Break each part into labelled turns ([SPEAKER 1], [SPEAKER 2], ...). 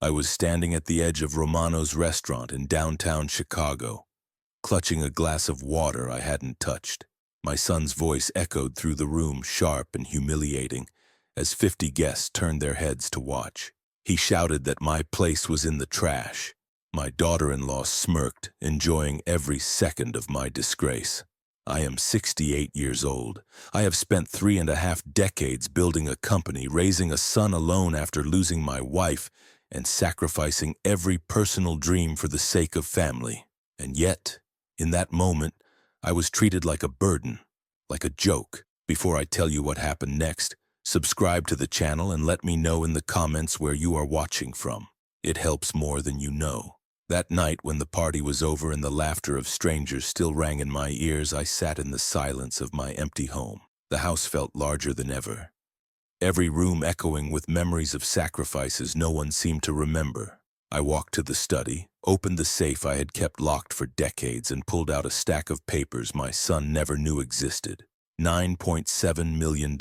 [SPEAKER 1] I was standing at the edge of Romano's restaurant in downtown Chicago, clutching a glass of water I hadn't touched. My son's voice echoed through the room, sharp and humiliating, as 50 guests turned their heads to watch. He shouted that my place was in the trash. My daughter-in-law smirked, enjoying every second of my disgrace. I am 68 years old. I have spent 3.5 decades building a company, raising a son alone after losing my wife, and sacrificing every personal dream for the sake of family. And yet, in that moment, I was treated like a burden, like a joke. Before I tell you what happened next, subscribe to the channel and let me know in the comments where you are watching from. It helps more than you know. That night, when the party was over and the laughter of strangers still rang in my ears, I sat in the silence of my empty home. The house felt larger than ever, every room echoing with memories of sacrifices no one seemed to remember. I walked to the study, opened the safe I had kept locked for decades, and pulled out a stack of papers my son never knew existed. $9.7 million.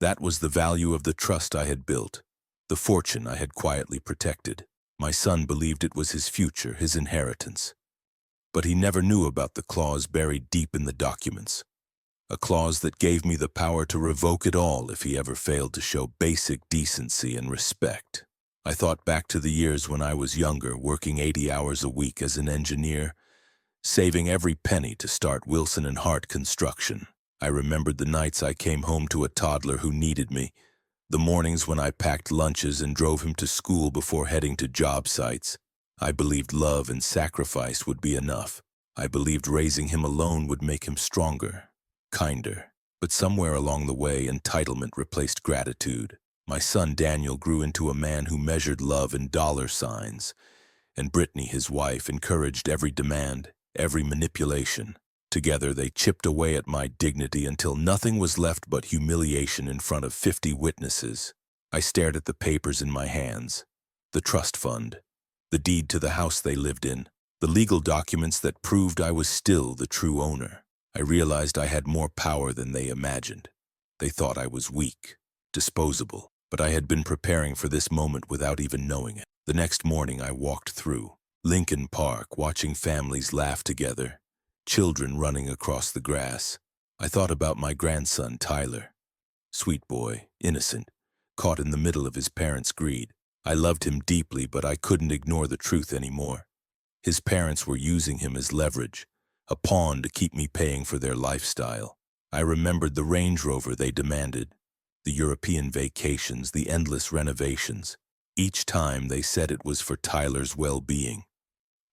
[SPEAKER 1] That was the value of the trust I had built, the fortune I had quietly protected. My son believed it was his future, his inheritance. But he never knew about the clause buried deep in the documents. A clause that gave me the power to revoke it all if he ever failed to show basic decency and respect. I thought back to the years when I was younger, working 80 hours a week as an engineer, saving every penny to start Wilson and Hart construction. I remembered the nights I came home to a toddler who needed me, the mornings when I packed lunches and drove him to school before heading to job sites. I believed love and sacrifice would be enough. I believed raising him alone would make him stronger, kinder. But somewhere along the way, entitlement replaced gratitude. My son Daniel grew into a man who measured love in dollar signs, and Brittany, his wife, encouraged every demand, every manipulation. Together they chipped away at my dignity until nothing was left but humiliation in front of 50 witnesses. I stared at the papers in my hands, the trust fund, the deed to the house they lived in, the legal documents that proved I was still the true owner. I realized I had more power than they imagined. They thought I was weak, disposable, but I had been preparing for this moment without even knowing it. The next morning I walked through Lincoln Park, watching families laugh together, children running across the grass. I thought about my grandson, Tyler. Sweet boy, innocent, caught in the middle of his parents' greed. I loved him deeply, but I couldn't ignore the truth anymore. His parents were using him as leverage, a pawn to keep me paying for their lifestyle. I remembered the Range Rover they demanded, the European vacations, the endless renovations. Each time they said it was for Tyler's well-being.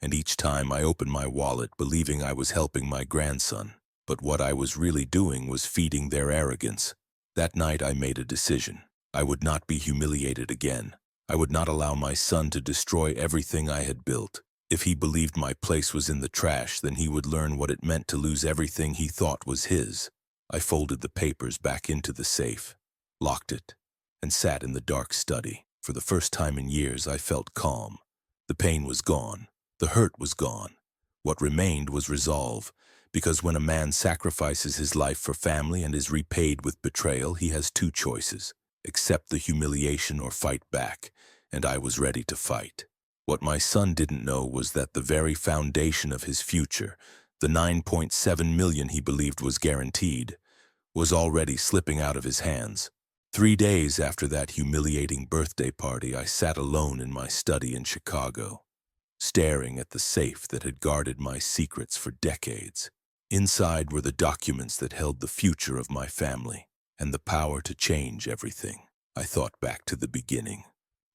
[SPEAKER 1] And each time I opened my wallet believing I was helping my grandson. But what I was really doing was feeding their arrogance. That night I made a decision. I would not be humiliated again. I would not allow my son to destroy everything I had built. If he believed my place was in the trash, then he would learn what it meant to lose everything he thought was his. I folded the papers back into the safe, locked it, and sat in the dark study. For the first time in years, I felt calm. The pain was gone. The hurt was gone. What remained was resolve, because when a man sacrifices his life for family and is repaid with betrayal, he has two choices: accept the humiliation or fight back, and I was ready to fight. What my son didn't know was that the very foundation of his future, the $9.7 million he believed was guaranteed, was already slipping out of his hands. 3 days after that humiliating birthday party, I sat alone in my study in Chicago, staring at the safe that had guarded my secrets for decades. Inside were the documents that held the future of my family and the power to change everything. I thought back to the beginning,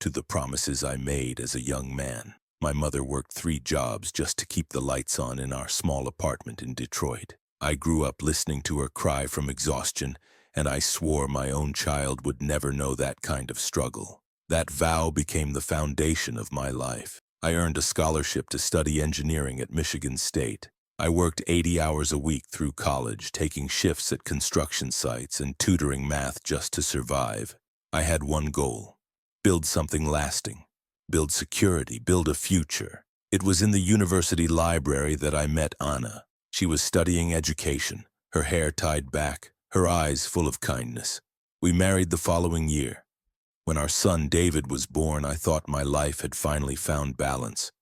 [SPEAKER 1] to the promises I made as a young man. My mother worked 3 jobs just to keep the lights on in our small apartment in Detroit. I grew up listening to her cry from exhaustion, and I swore my own child would never know that kind of struggle. That vow became the foundation of my life. I earned a scholarship to study engineering at Michigan State. I worked 80 hours a week through college, taking shifts at construction sites and tutoring math just to survive. I had one goal: build something lasting, build security, build a future. It was in the university library that I met Anna. She was studying education, her hair tied back, her eyes full of kindness. We married the following year. When our son David was born, I thought my life had finally found balance.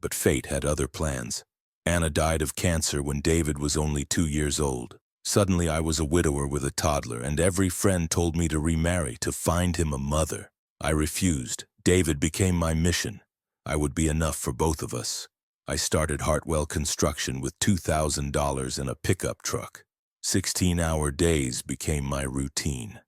[SPEAKER 1] But fate had other plans. Anna died of cancer when David was only 2 years old. Suddenly I was a widower with a toddler, and every friend told me to remarry, to find him a mother. I refused. David became my mission. I would be enough for both of us. I started Hartwell Construction with $2,000 in a pickup truck. 16-hour days became my routine.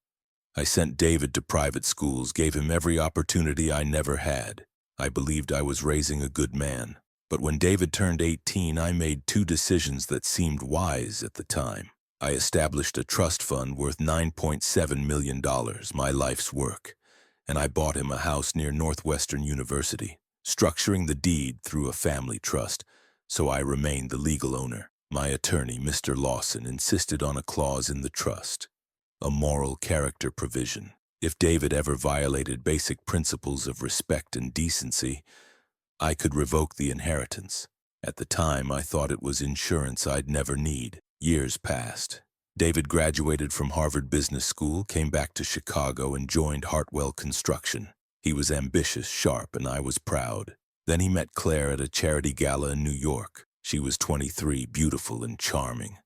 [SPEAKER 1] I sent David to private schools, gave him every opportunity I never had. I believed I was raising a good man. But when David turned 18, I made two decisions that seemed wise at the time. I established a trust fund worth $9.7 million, my life's work, and I bought him a house near Northwestern University, structuring the deed through a family trust, so I remained the legal owner. My attorney, Mr. Lawson, insisted on a clause in the trust, a moral character provision. If David ever violated basic principles of respect and decency, I could revoke the inheritance. At the time, I thought it was insurance I'd never need. Years passed. David graduated from Harvard Business School, came back to Chicago, and joined Hartwell Construction. He was ambitious, sharp, and I was proud. Then he met Claire at a charity gala in New York. She was 23, beautiful and charming.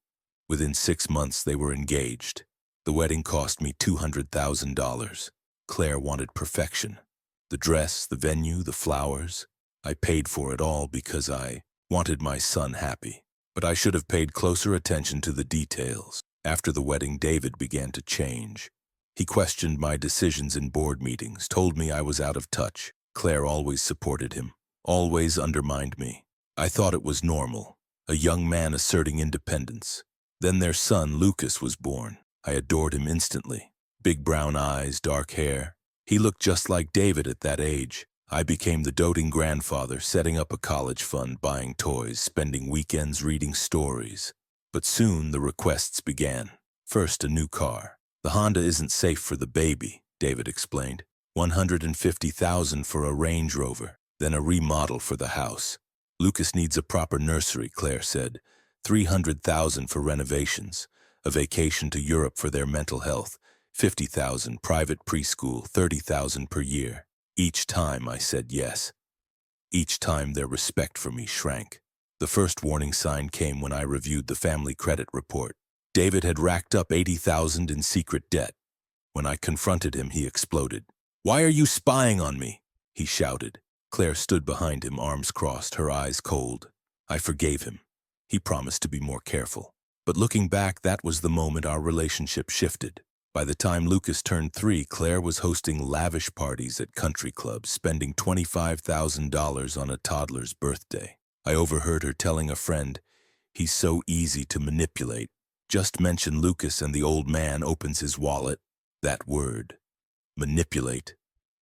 [SPEAKER 1] Within 6 months, they were engaged. The wedding cost me $200,000. Claire wanted perfection. The dress, the venue, the flowers. I paid for it all because I wanted my son happy. But I should have paid closer attention to the details. After the wedding, David began to change. He questioned my decisions in board meetings, told me I was out of touch. Claire always supported him, always undermined me. I thought it was normal, a young man asserting independence. Then their son, Lucas, was born. I adored him instantly. Big brown eyes, dark hair. He looked just like David at that age. I became the doting grandfather, setting up a college fund, buying toys, spending weekends reading stories. But soon the requests began. First, a new car. The Honda isn't safe for the baby, David explained. $150,000 for a Range Rover, then a remodel for the house. Lucas needs a proper nursery, Claire said. $300,000 for renovations, a vacation to Europe for their mental health, $50,000 private preschool, $30,000 per year. Each time I said yes. Each time their respect for me shrank. The first warning sign came when I reviewed the family credit report. David had racked up $80,000 in secret debt. When I confronted him, he exploded. "Why are you spying on me?" he shouted. Claire stood behind him, arms crossed, her eyes cold. I forgave him. He promised to be more careful. But looking back, that was the moment our relationship shifted. By the time Lucas turned 3, Claire was hosting lavish parties at country clubs, spending $25,000 on a toddler's birthday. I overheard her telling a friend, "He's so easy to manipulate. Just mention Lucas and the old man opens his wallet." That word, manipulate,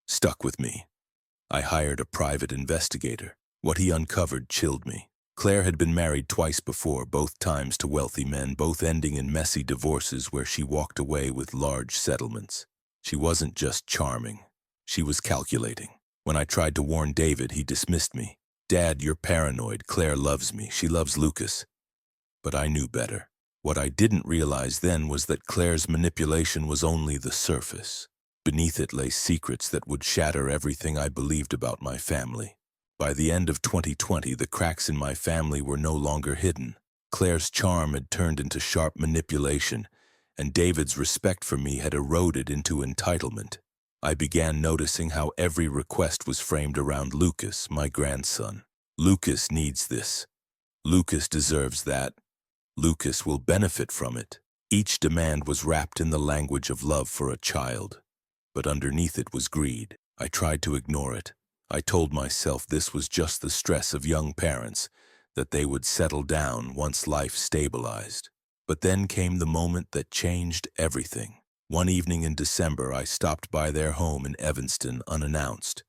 [SPEAKER 1] stuck with me. I hired a private investigator. What he uncovered chilled me. Claire had been married twice before, both times to wealthy men, both ending in messy divorces where she walked away with large settlements. She wasn't just charming. She was calculating. When I tried to warn David, he dismissed me. "Dad, you're paranoid. Claire loves me. She loves Lucas." But I knew better. What I didn't realize then was that Claire's manipulation was only the surface. Beneath it lay secrets that would shatter everything I believed about my family. By the end of 2020, the cracks in my family were no longer hidden. Claire's charm had turned into sharp manipulation, and David's respect for me had eroded into entitlement. I began noticing how every request was framed around Lucas, my grandson. Lucas needs this. Lucas deserves that. Lucas will benefit from it. Each demand was wrapped in the language of love for a child, but underneath it was greed. I tried to ignore it. I told myself this was just the stress of young parents, that they would settle down once life stabilized. But then came the moment that changed everything. One evening in December, I stopped by their home in Evanston unannounced.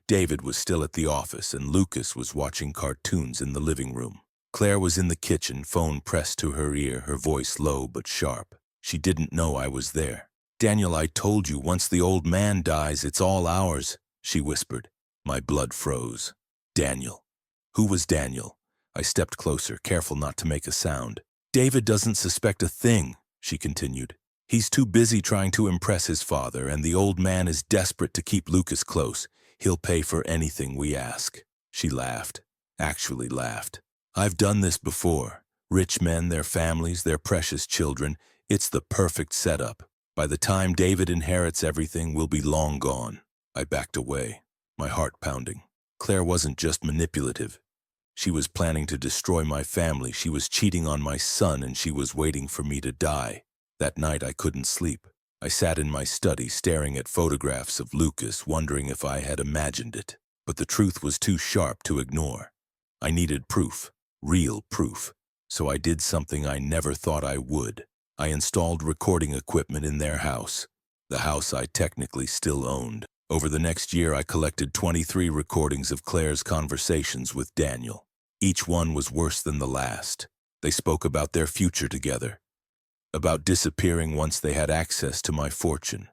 [SPEAKER 1] David was still at the office, and Lucas was watching cartoons in the living room. Claire was in the kitchen, phone pressed to her ear, her voice low but sharp. She didn't know I was there. "Daniel, I told you, once the old man dies, it's all ours," she whispered. My blood froze. Daniel. Who was Daniel? I stepped closer, careful not to make a sound. "David doesn't suspect a thing," she continued. He's too busy trying to impress his father, and the old man is desperate to keep Lucas close. He'll pay for anything we ask." She laughed. Actually laughed. "I've done this before. Rich men, their families, their precious children. It's the perfect setup. By the time David inherits everything, we'll be long gone." I backed away, my heart pounding. Claire wasn't just manipulative. She was planning to destroy my family. She was cheating on my son, and she was waiting for me to die. That night I couldn't sleep. I sat in my study staring at photographs of Lucas, wondering if I had imagined it. But the truth was too sharp to ignore. I needed proof, real proof. So I did something I never thought I would. I installed recording equipment in their house, the house I technically still owned. Over the next year, I collected 23 recordings of Claire's conversations with Daniel. Each one was worse than the last. They spoke about their future together, about disappearing once they had access to my fortune,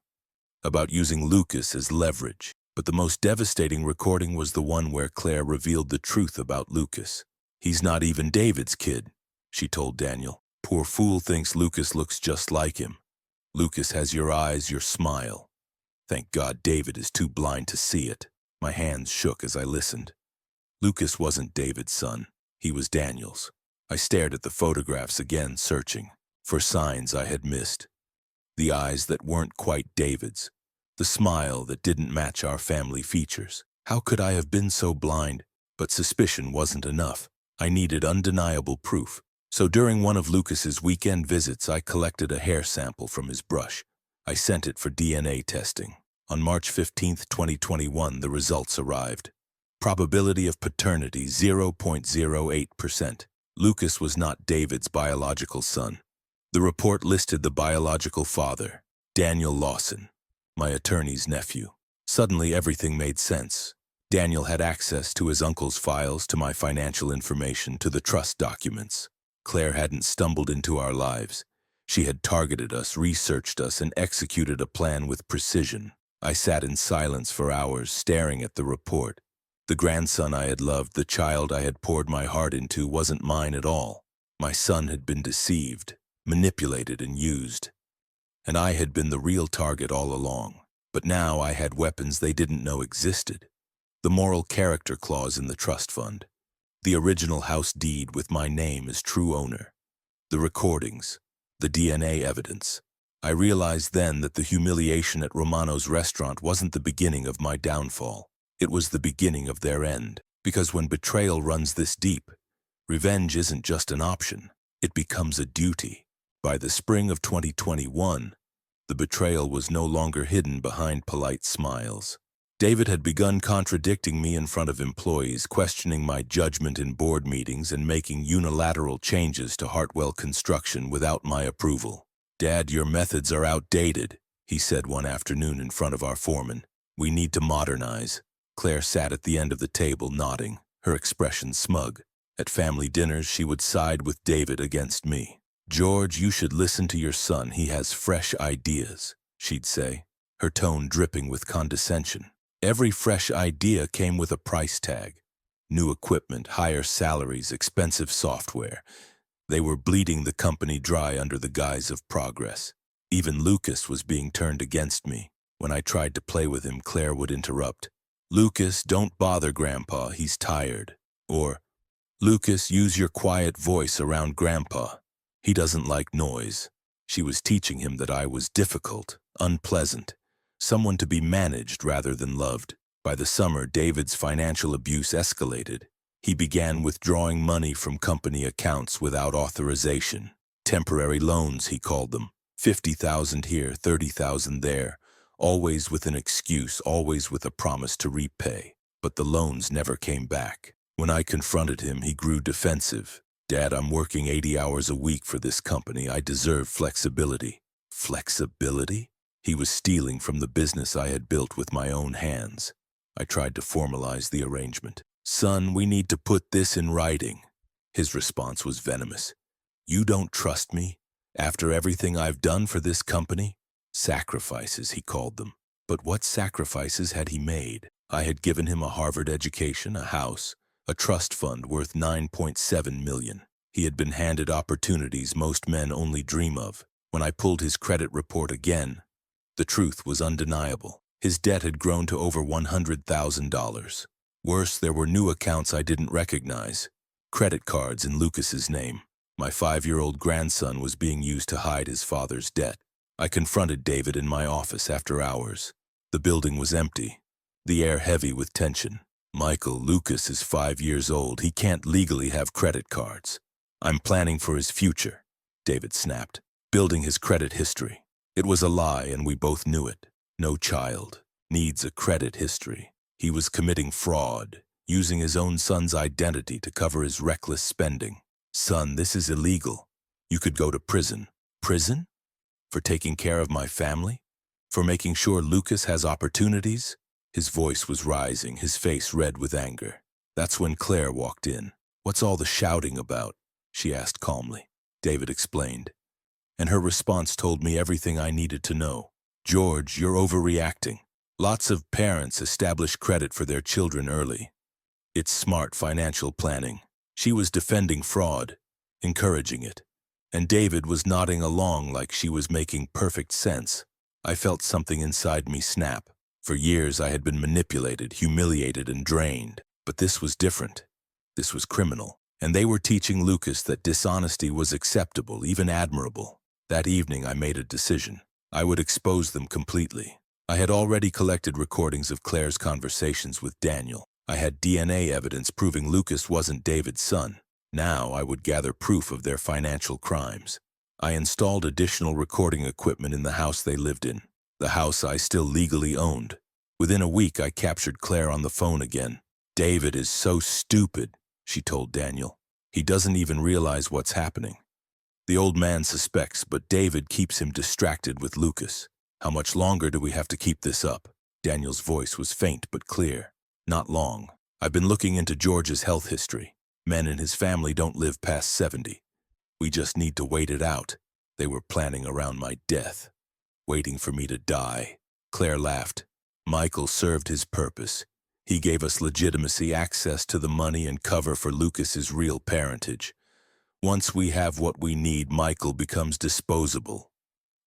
[SPEAKER 1] about using Lucas as leverage. But the most devastating recording was the one where Claire revealed the truth about Lucas. "He's not even David's kid," she told Daniel. "Poor fool thinks Lucas looks just like him. Lucas has your eyes, your smile. Thank God David is too blind to see it." My hands shook as I listened. Lucas wasn't David's son. He was Daniel's. I stared at the photographs again, searching for signs I had missed. The eyes that weren't quite David's. The smile that didn't match our family features. How could I have been so blind? But suspicion wasn't enough. I needed undeniable proof. So during one of Lucas's weekend visits, I collected a hair sample from his brush. I sent it for DNA testing. On March 15, 2021, the results arrived. Probability of paternity 0.08%. Lucas was not David's biological son. The report listed the biological father, Daniel Lawson, my attorney's nephew. Suddenly everything made sense. Daniel had access to his uncle's files, to my financial information, to the trust documents. Claire hadn't stumbled into our lives. She had targeted us, researched us, and executed a plan with precision. I sat in silence for hours, staring at the report. The grandson I had loved, the child I had poured my heart into, wasn't mine at all. My son had been deceived, manipulated, and used. And I had been the real target all along. But now I had weapons they didn't know existed. The moral character clause in the trust fund. The original house deed with my name as true owner. The recordings. The DNA evidence. I realized then that the humiliation at Romano's restaurant wasn't the beginning of my downfall. It was the beginning of their end. Because when betrayal runs this deep, revenge isn't just an option. It becomes a duty. By the spring of 2021, the betrayal was no longer hidden behind polite smiles. David had begun contradicting me in front of employees, questioning my judgment in board meetings, and making unilateral changes to Hartwell Construction without my approval. "Dad, your methods are outdated," he said one afternoon in front of our foreman. "We need to modernize." Claire sat at the end of the table, nodding, her expression smug. At family dinners, she would side with David against me. "George, you should listen to your son. He has fresh ideas," she'd say, her tone dripping with condescension. Every fresh idea came with a price tag. New equipment, higher salaries, expensive software. They were bleeding the company dry under the guise of progress. Even Lucas was being turned against me. When I tried to play with him, Claire would interrupt. "Lucas, don't bother Grandpa, he's tired." Or, "Lucas, use your quiet voice around Grandpa. He doesn't like noise." She was teaching him that I was difficult, unpleasant, someone to be managed rather than loved. By the summer, David's financial abuse escalated. He began withdrawing money from company accounts without authorization. Temporary loans, he called them. 50,000 here, 30,000 there. Always with an excuse, always with a promise to repay. But the loans never came back. When I confronted him, he grew defensive. "Dad, I'm working 80 hours a week for this company. I deserve flexibility." Flexibility? He was stealing from the business I had built with my own hands. I tried to formalize the arrangement. "Son, we need to put this in writing." His response was venomous. "You don't trust me? After everything I've done for this company?" Sacrifices, he called them. But what sacrifices had he made? I had given him a Harvard education, a house, a trust fund worth $9.7 million. He had been handed opportunities most men only dream of. When I pulled his credit report again, the truth was undeniable. His debt had grown to over $100,000. Worse, there were new accounts I didn't recognize. Credit cards in Lucas's name. My 5-year-old grandson was being used to hide his father's debt. I confronted David in my office after hours. The building was empty, the air heavy with tension. "Michael, Lucas is 5 years old. He can't legally have credit cards. I'm planning for his future," David snapped, building his credit history. It was a lie, and we both knew it. No child needs a credit history. He was committing fraud, using his own son's identity to cover his reckless spending. "Son, this is illegal. You could go to prison." "Prison? For taking care of my family? For making sure Lucas has opportunities?" His voice was rising, his face red with anger. That's when Claire walked in. "What's all the shouting about?" she asked calmly. David explained, and her response told me everything I needed to know. "George, you're overreacting. Lots of parents establish credit for their children early. It's smart financial planning." She was defending fraud, encouraging it, and David was nodding along like she was making perfect sense. I felt something inside me snap. For years I had been manipulated, humiliated, and drained. But this was different. This was criminal. And they were teaching Lucas that dishonesty was acceptable, even admirable. That evening I made a decision. I would expose them completely. I had already collected recordings of Claire's conversations with Daniel. I had DNA evidence proving Lucas wasn't David's son. Now I would gather proof of their financial crimes. I installed additional recording equipment in the house they lived in, the house I still legally owned. Within a week, I captured Claire on the phone again. "David is so stupid," she told Daniel. "He doesn't even realize what's happening. The old man suspects, but David keeps him distracted with Lucas. How much longer do we have to keep this up?" Daniel's voice was faint but clear. "Not long. I've been looking into George's health history. Men in his family don't live past 70. We just need to wait it out. They were planning around my death, waiting for me to die." Claire laughed. "Michael served his purpose. He gave us legitimacy, access to the money, and cover for Lucas's real parentage. Once we have what we need, Michael becomes disposable."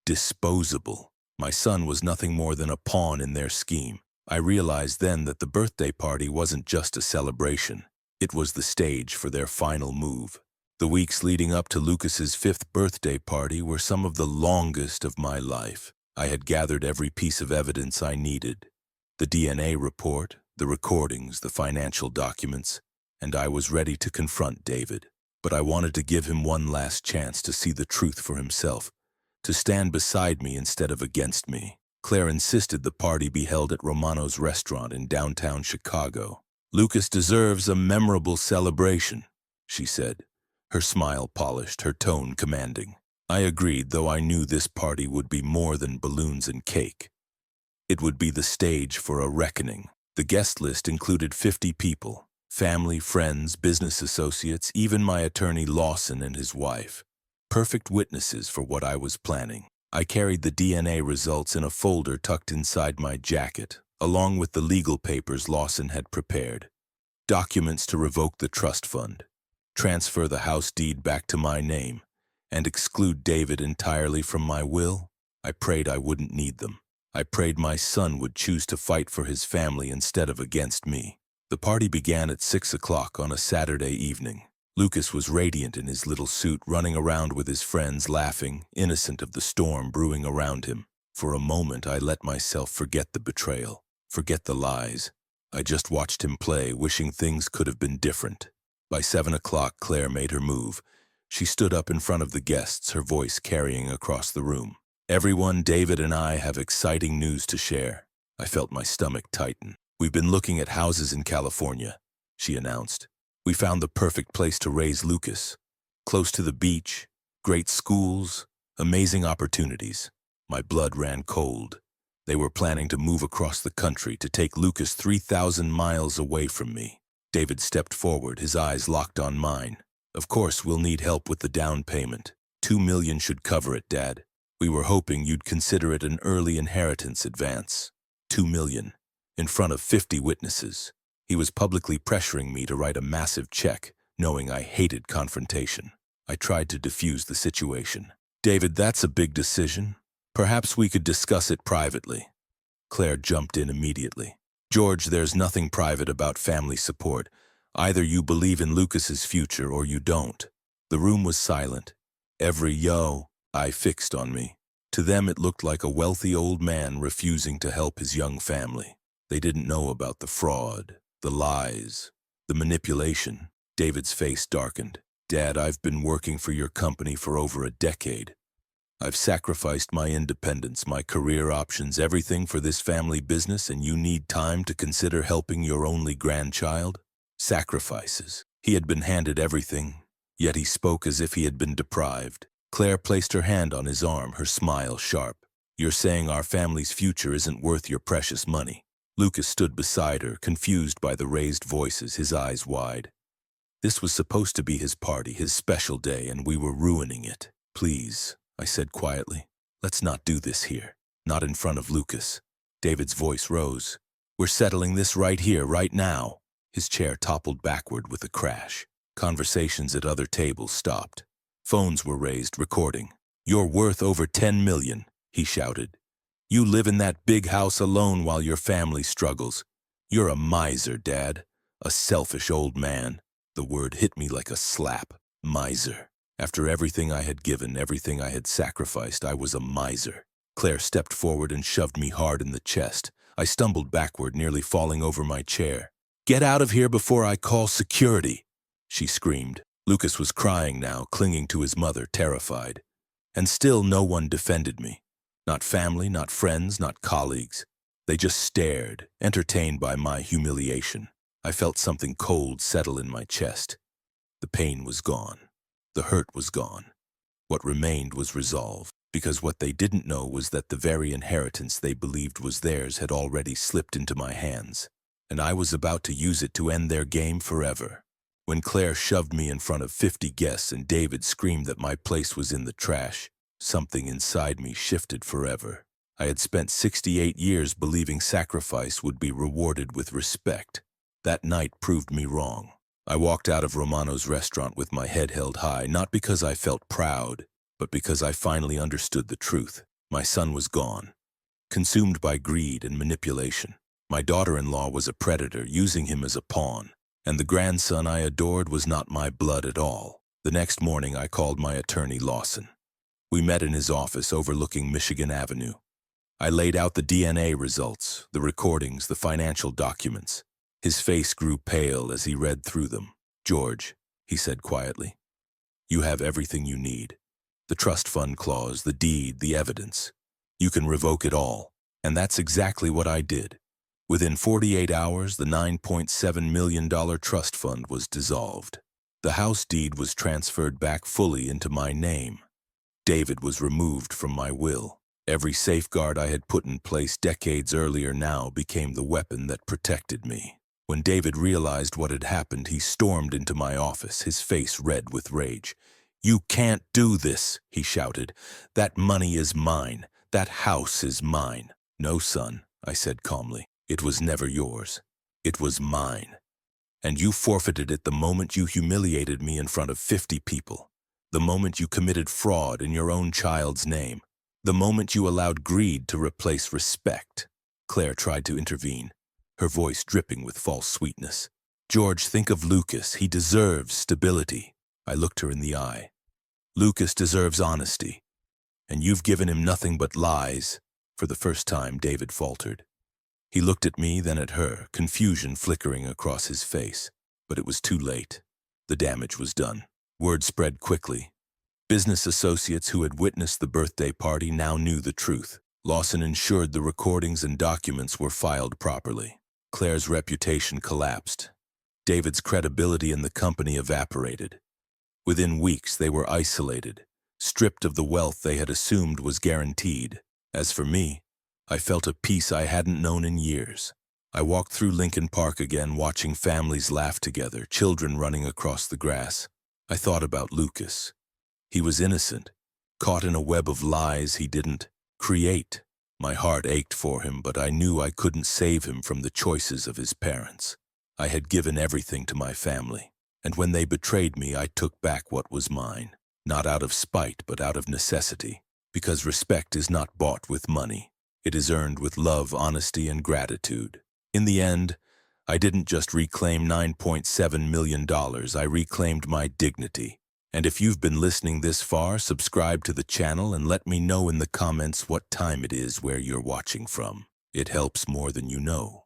[SPEAKER 1] Disposable. My son was nothing more than a pawn in their scheme. I realized then that the birthday party wasn't just a celebration. It was the stage for their final move. The weeks leading up to Lucas's 5th birthday party were some of the longest of my life. I had gathered every piece of evidence I needed. The DNA report, the recordings, the financial documents, and I was ready to confront David. But I wanted to give him one last chance to see the truth for himself, to stand beside me instead of against me. Claire insisted the party be held at Romano's restaurant in downtown Chicago. "Lucas deserves a memorable celebration," she said, her smile polished, her tone commanding. I agreed, though I knew this party would be more than balloons and cake. It would be the stage for a reckoning. The guest list included 50 people, family, friends, business associates, even my attorney Lawson and his wife. Perfect witnesses for what I was planning. I carried the DNA results in a folder tucked inside my jacket, along with the legal papers Lawson had prepared. Documents to revoke the trust fund, transfer the house deed back to my name, and exclude David entirely from my will. I prayed I wouldn't need them. I prayed my son would choose to fight for his family instead of against me. The party began at 6 o'clock on a Saturday evening. Lucas was radiant in his little suit, running around with his friends, laughing, innocent of the storm brewing around him. For a moment, I let myself forget the betrayal, forget the lies. I just watched him play, wishing things could have been different. By 7 o'clock, Claire made her move. She stood up in front of the guests, her voice carrying across the room. "Everyone, David and I have exciting news to share." I felt my stomach tighten. "We've been looking at houses in California," she announced. "We found the perfect place to raise Lucas. Close to the beach, great schools, amazing opportunities." My blood ran cold. They were planning to move across the country to take Lucas 3,000 miles away from me. David stepped forward, his eyes locked on mine. "Of course, we'll need help with the down payment. $2 million should cover it, Dad. We were hoping you'd consider it an early inheritance advance." $2 million, in front of 50 witnesses. He was publicly pressuring me to write a massive check, knowing I hated confrontation. I tried to defuse the situation. David, that's a big decision. Perhaps we could discuss it privately. Claire jumped in immediately. George, there's nothing private about family support. Either you believe in Lucas's future or you don't. The room was silent. Every eye fixed on me. To them it looked like a wealthy old man refusing to help his young family. They didn't know about the fraud, the lies, the manipulation. David's face darkened. Dad, I've been working for your company for over a decade. I've sacrificed my independence, my career options, everything for this family business, and you need time to consider helping your only grandchild? Sacrifices. He had been handed everything, yet he spoke as if he had been deprived. Claire placed her hand on his arm, her smile sharp. You're saying our family's future isn't worth your precious money. Lucas stood beside her, confused by the raised voices, his eyes wide. This was supposed to be his party, his special day, and we were ruining it. Please, I said quietly, let's not do this here. Not in front of Lucas. David's voice rose. We're settling this right here, right now. His chair toppled backward with a crash. Conversations at other tables stopped. Phones were raised, recording. You're worth over 10 million, he shouted. You live in that big house alone while your family struggles. You're a miser, Dad. A selfish old man. The word hit me like a slap. Miser. After everything I had given, everything I had sacrificed, I was a miser. Claire stepped forward and shoved me hard in the chest. I stumbled backward, nearly falling over my chair. Get out of here before I call security, she screamed. Lucas was crying now, clinging to his mother, terrified. And still no one defended me. Not family, not friends, not colleagues. They just stared, entertained by my humiliation. I felt something cold settle in my chest. The pain was gone. The hurt was gone. What remained was resolve, because what they didn't know was that the very inheritance they believed was theirs had already slipped into my hands, and I was about to use it to end their game forever. When Claire shoved me in front of 50 guests and David screamed that my place was in the trash, something inside me shifted forever. I had spent 68 years believing sacrifice would be rewarded with respect. That night proved me wrong. I walked out of Romano's restaurant with my head held high, not because I felt proud, but because I finally understood the truth. My son was gone, consumed by greed and manipulation. My daughter-in-law was a predator, using him as a pawn, and the grandson I adored was not my blood at all. The next morning I called my attorney, Lawson. We met in his office overlooking Michigan Avenue. I laid out the DNA results, the recordings, the financial documents. His face grew pale as he read through them. George, he said quietly, you have everything you need. The trust fund clause, the deed, the evidence. You can revoke it all. And that's exactly what I did. Within 48 hours, the $9.7 million trust fund was dissolved. The house deed was transferred back fully into my name. David was removed from my will. Every safeguard I had put in place decades earlier now became the weapon that protected me. When David realized what had happened, he stormed into my office, his face red with rage. You can't do this, he shouted. That money is mine. That house is mine. No, son, I said calmly. It was never yours. It was mine. And you forfeited it the moment you humiliated me in front of 50 people. The moment you committed fraud in your own child's name. The moment you allowed greed to replace respect. Claire tried to intervene, her voice dripping with false sweetness. George, think of Lucas. He deserves stability. I looked her in the eye. Lucas deserves honesty. And you've given him nothing but lies. For the first time, David faltered. He looked at me, then at her, confusion flickering across his face. But it was too late. The damage was done. Word spread quickly. Business associates who had witnessed the birthday party now knew the truth. Lawson ensured the recordings and documents were filed properly. Claire's reputation collapsed. David's credibility in the company evaporated. Within weeks, they were isolated, stripped of the wealth they had assumed was guaranteed. As for me, I felt a peace I hadn't known in years. I walked through Lincoln Park again, watching families laugh together, children running across the grass. I thought about Lucas. He was innocent, caught in a web of lies he didn't create. My heart ached for him, but I knew I couldn't save him from the choices of his parents. I had given everything to my family, and when they betrayed me, I took back what was mine. not out of spite but out of necessity, because respect is not bought with money. It is earned with love, honesty, and gratitude. In the end, I didn't just reclaim $9.7 million, I reclaimed my dignity. And if you've been listening this far, subscribe to the channel and let me know in the comments what time it is where you're watching from. It helps more than you know.